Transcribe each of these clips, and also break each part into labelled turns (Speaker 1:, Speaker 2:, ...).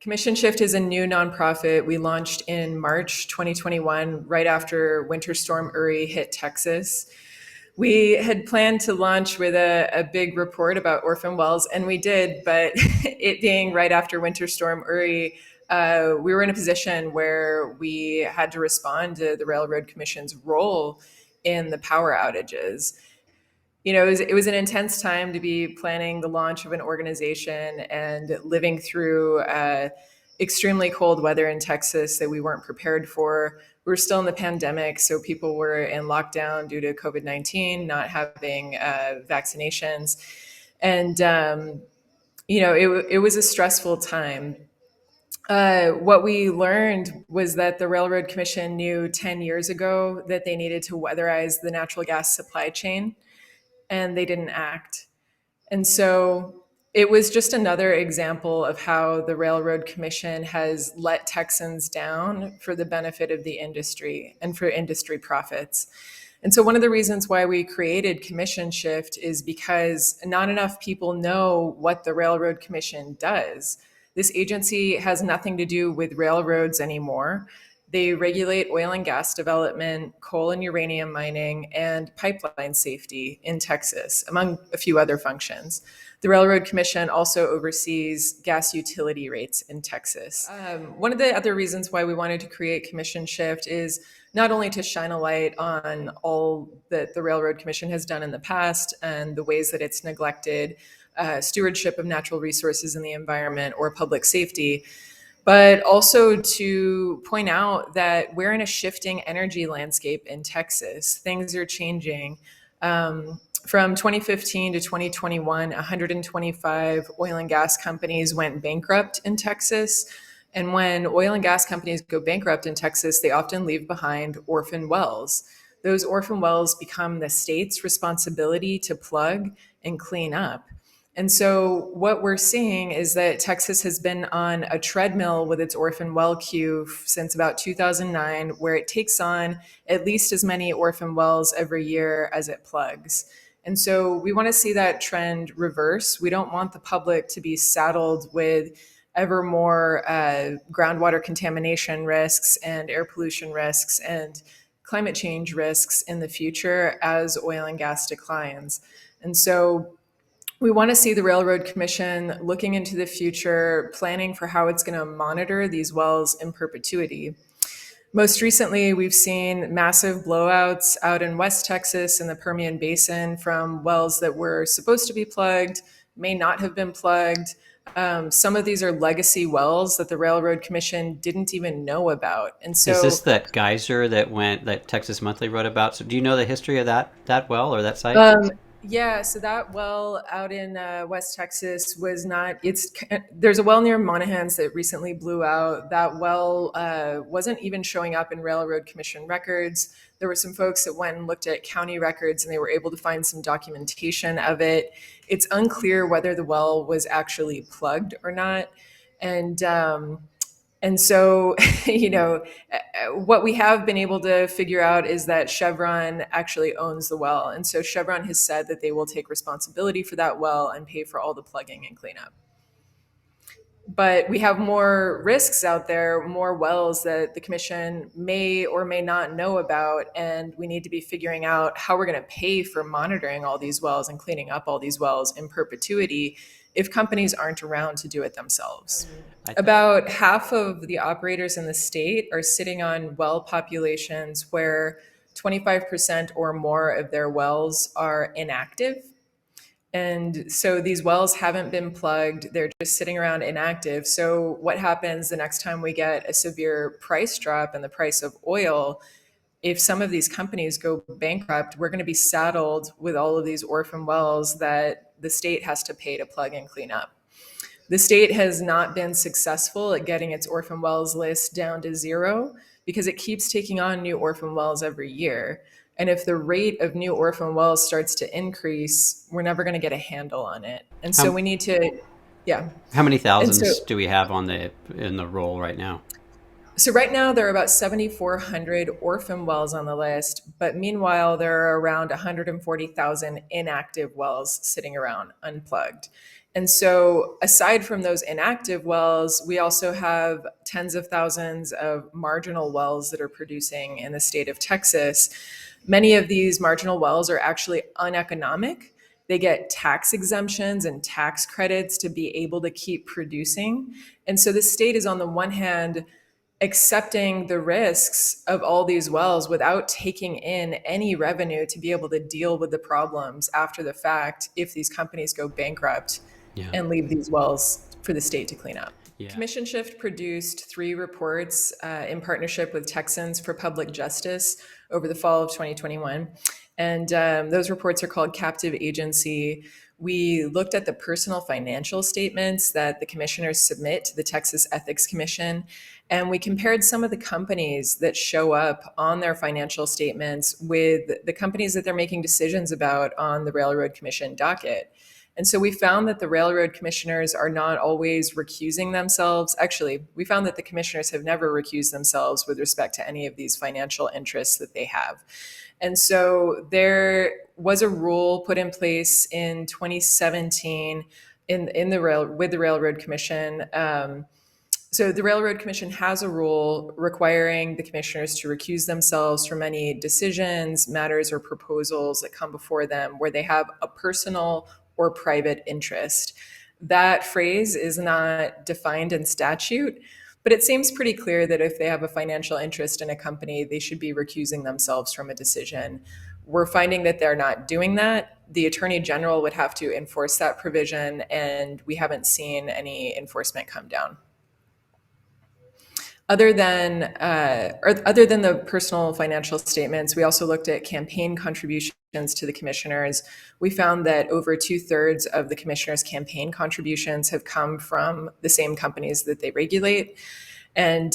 Speaker 1: Commission Shift is a new nonprofit. We launched in March 2021, right after Winter Storm Uri hit Texas. We had planned to launch with a big report about orphan wells, and we did, but it being right after Winter Storm Uri, we were in a position where we had to respond to the Railroad Commission's role in the power outages. It was an intense time to be planning the launch of an organization and living through extremely cold weather in Texas that we weren't prepared for. We were still in the pandemic, so people were in lockdown due to COVID-19, not having vaccinations. And, it was a stressful time. What we learned was that the Railroad Commission knew 10 years ago that they needed to weatherize the natural gas supply chain, and they didn't act. And so it was just another example of how the Railroad Commission has let Texans down for the benefit of the industry and for industry profits. And so one of the reasons why we created Commission Shift is because not enough people know what the Railroad Commission does. This agency has nothing to do with railroads anymore. They regulate oil and gas development, coal and uranium mining, and pipeline safety in Texas, among a few other functions. The Railroad Commission also oversees gas utility rates in Texas. One of the other reasons why we wanted to create Commission Shift is not only to shine a light on all that the Railroad Commission has done in the past and the ways that it's neglected stewardship of natural resources in the environment or public safety, but also to point out that we're in a shifting energy landscape in Texas. Things are changing. From 2015 to 2021, 125 oil and gas companies went bankrupt in Texas. And when oil and gas companies go bankrupt in Texas, they often leave behind orphan wells. Those orphan wells become the state's responsibility to plug and clean up. And so what we're seeing is that Texas has been on a treadmill with its orphan well queue since about 2009, where it takes on at least as many orphan wells every year as it plugs. And so we want to see that trend reverse. We don't want the public to be saddled with ever more groundwater contamination risks and air pollution risks and climate change risks in the future as oil and gas declines. And so we want to see the Railroad Commission looking into the future, planning for how it's going to monitor these wells in perpetuity. Most recently, we've seen massive blowouts out in West Texas in the Permian Basin from wells that were supposed to be plugged, may not have been plugged. Some of these are legacy wells that the Railroad Commission didn't even know about. And so,
Speaker 2: Is this that geyser that Texas Monthly wrote about? So do you know the history of that well or that site?
Speaker 1: yeah, so that well out in West Texas was not, there's a well near Monahans that recently blew out. That well wasn't even showing up in Railroad Commission records. There were some folks that went and looked at county records and they were able to find some documentation of it. It's unclear whether the well was actually plugged or not. And so, what we have been able to figure out is that Chevron actually owns the well. And so Chevron has said that they will take responsibility for that well and pay for all the plugging and cleanup. But we have more risks out there, more wells that the commission may or may not know about. And we need to be figuring out how we're going to pay for monitoring all these wells and cleaning up all these wells in perpetuity if companies aren't around to do it themselves. About half of the operators in the state are sitting on well populations where 25% or more of their wells are inactive. And so these wells haven't been plugged, they're just sitting around inactive. So, what happens the next time we get a severe price drop in the price of oil? If some of these companies go bankrupt, we're going to be saddled with all of these orphan wells that the state has to pay to plug and clean up. The state has not been successful at getting its orphan wells list down to zero because it keeps taking on new orphan wells every year. And if the rate of new orphan wells starts to increase, we're never going to get a handle on it. And so
Speaker 2: How
Speaker 1: we need to, yeah.
Speaker 2: how many
Speaker 1: And so,
Speaker 2: thousands do we have in the roll right now?
Speaker 1: so right now there are about 7,400 orphan wells on the list, but meanwhile there are around 140,000 inactive wells sitting around unplugged. And so, aside from those inactive wells, we also have tens of thousands of marginal wells that are producing in the state of Texas. Many of these marginal wells are actually uneconomic. They get tax exemptions and tax credits to be able to keep producing. And so, the state is, on the one hand, accepting the risks of all these wells without taking in any revenue to be able to deal with the problems after the fact if these companies go bankrupt
Speaker 2: Yeah.
Speaker 1: and leave these wells for the state to clean up.
Speaker 2: Yeah.
Speaker 1: Commission Shift produced 3 reports in partnership with Texans for Public Justice over the fall of 2021. And those reports are called Captive Agency. We looked at the personal financial statements that the commissioners submit to the Texas Ethics Commission. And we compared some of the companies that show up on their financial statements with the companies that they're making decisions about on the Railroad Commission docket. And so we found that the railroad commissioners are not always recusing themselves. Actually, we found that the commissioners have never recused themselves with respect to any of these financial interests that they have. And so there was a rule put in place in 2017 with the Railroad Commission. So the Railroad Commission has a rule requiring the commissioners to recuse themselves from any decisions, matters, or proposals that come before them where they have a personal or private interest. That phrase is not defined in statute, but it seems pretty clear that if they have a financial interest in a company, they should be recusing themselves from a decision. We're finding that they're not doing that. The Attorney General would have to enforce that provision, and we haven't seen any enforcement come down. Other than the personal financial statements, we also looked at campaign contributions to the commissioners. We found that over 2/3 of the commissioners' campaign contributions have come from the same companies that they regulate. And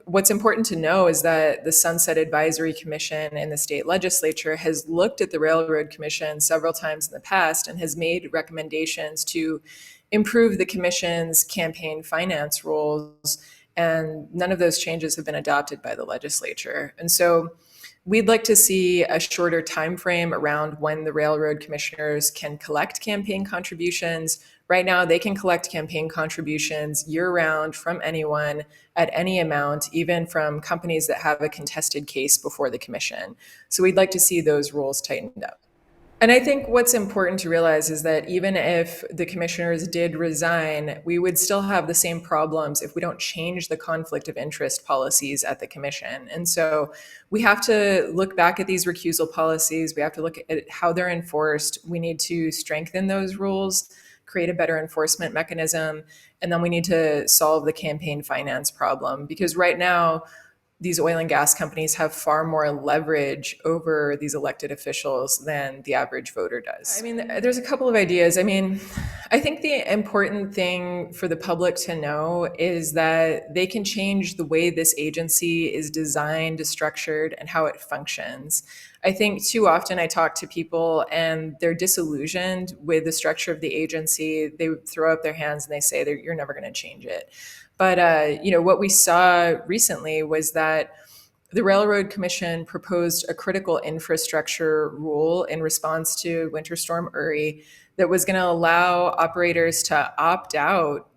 Speaker 1: what's important to know is that the Sunset Advisory Commission in the state legislature has looked at the Railroad Commission several times in the past and has made recommendations to improve the commission's campaign finance rules, and none of those changes have been adopted by the legislature. And so we'd like to see a shorter time frame around when the railroad commissioners can collect campaign contributions. Right now, they can collect campaign contributions year-round from anyone at any amount, even from companies that have a contested case before the commission. So we'd like to see those rules tightened up. And I think what's important to realize is that even if the commissioners did resign, we would still have the same problems if we don't change the conflict of interest policies at the commission. And so we have to look back at these recusal policies. We have to look at how they're enforced. We need to strengthen those rules, create a better enforcement mechanism, and then we need to solve the campaign finance problem. Because right now, these oil and gas companies have far more leverage over these elected officials than the average voter does. I mean, there's a couple of ideas. I mean, I think the important thing for the public to know is that they can change the way this agency is designed, structured, and how it functions. I think too often I talk to people and they're disillusioned with the structure of the agency. They throw up their hands and they say that you're never going to change it. But what we saw recently was that the Railroad Commission proposed a critical infrastructure rule in response to Winter Storm Uri that was going to allow operators to opt out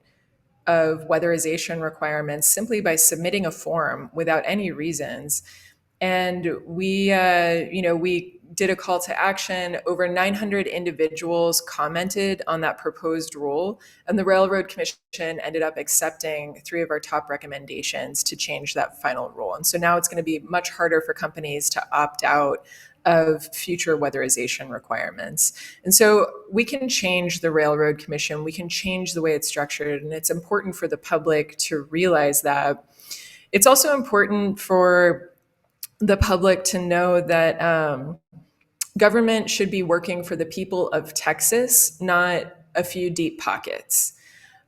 Speaker 1: of weatherization requirements simply by submitting a form without any reasons. And we did a call to action. Over 900 individuals commented on that proposed rule, and the Railroad Commission ended up accepting 3 of our top recommendations to change that final rule. And so now it's going to be much harder for companies to opt out of future weatherization requirements. And so we can change the Railroad Commission, we can change the way it's structured, and it's important for the public to realize that. It's also important for the public to know that government should be working for the people of Texas, not a few deep pockets.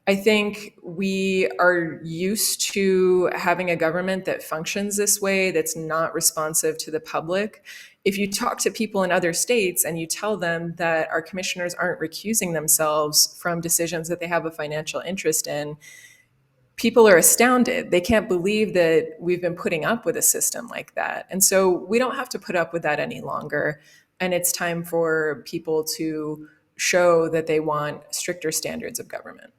Speaker 1: I think we are used to having a government that functions this way, that's not responsive to the public. If you talk to people in other states and you tell them that our commissioners aren't recusing themselves from decisions that they have a financial interest in, people are astounded. They can't believe that we've been putting up with a system like that. And so we don't have to put up with that any longer. And it's time for people to show that they want stricter standards of government.